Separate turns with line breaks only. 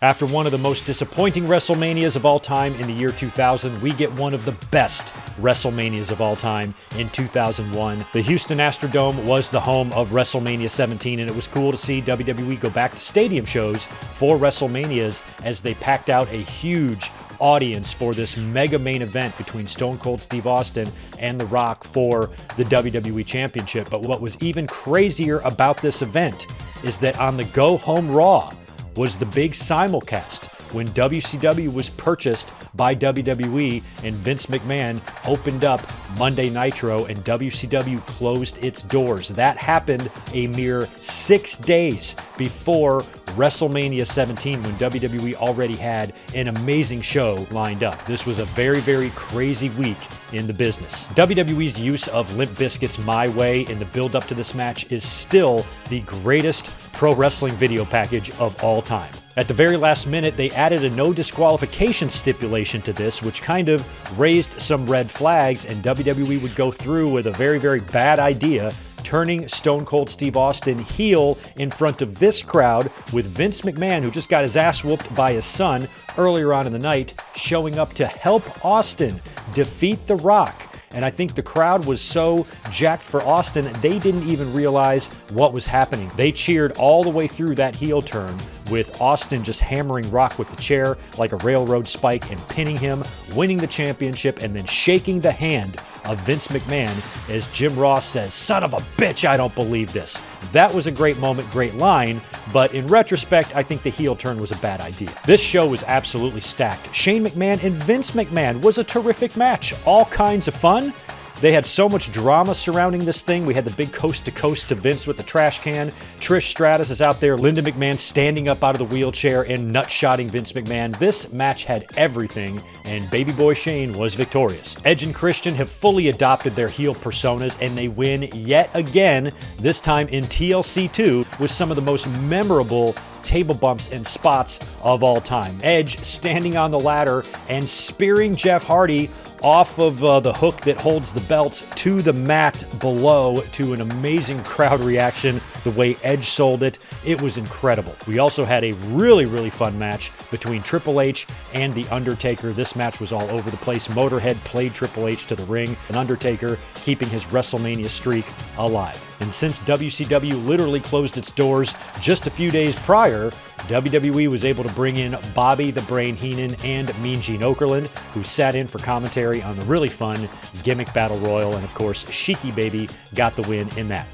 After one of the most disappointing WrestleManias of all time in the year 2000, we get one of the best WrestleManias of all time in 2001. The Houston Astrodome was the home of WrestleMania 17, and it was cool to see WWE go back to stadium shows for WrestleManias as they packed out a huge audience for this mega main event between Stone Cold Steve Austin and The Rock for the WWE Championship. But what was even crazier about this event is that on the Go Home Raw was the big simulcast when WCW was purchased by WWE and Vince McMahon opened up Monday Nitro and WCW closed its doors. That happened a mere 6 days before WrestleMania 17 when WWE already had an amazing show lined up. This was a very, very crazy week in the business. WWE's use of Limp Bizkit's My Way in the build-up to this match is still the greatest pro wrestling video package of all time. At the very last minute, they added a no disqualification stipulation to this, which kind of raised some red flags, and WWE would go through with a very, very bad idea, turning Stone Cold Steve Austin heel in front of this crowd, with Vince McMahon, who just got his ass whooped by his son earlier on in the night, showing up to help Austin defeat The Rock. And I think the crowd was so jacked for Austin, they didn't even realize what was happening. They cheered all the way through that heel turn, with Austin just hammering Rock with the chair like a railroad spike and pinning him, winning the championship, and then shaking the hand of Vince McMahon as Jim Ross says, "Son of a bitch, I don't believe this." That was a great moment, great line, but in retrospect, I think the heel turn was a bad idea. This show was absolutely stacked. Shane McMahon and Vince McMahon was a terrific match. All kinds of fun. They had so much drama surrounding this thing. We had the big coast-to-coast to Vince with the trash can. Trish Stratus is out there. Linda McMahon standing up out of the wheelchair and nut-shotting Vince McMahon. This match had everything, and Baby Boy Shane was victorious. Edge and Christian have fully adopted their heel personas, and they win yet again, this time in TLC 2, with some of the most memorable table bumps and spots of all time. Edge standing on the ladder and spearing Jeff Hardy off of the hook that holds the belts to the mat below, to an amazing crowd reaction. The way Edge sold it, it was incredible. We also had a really, really fun match between Triple H and The Undertaker. This match was all over the place. Motorhead played Triple H to the ring, and Undertaker keeping his WrestleMania streak alive. And since WCW literally closed its doors just a few days prior, WWE was able to bring in Bobby the Brain Heenan and Mean Gene Okerlund, who sat in for commentary on the really fun Gimmick Battle Royal, and of course, Sheiky Baby got the win in that.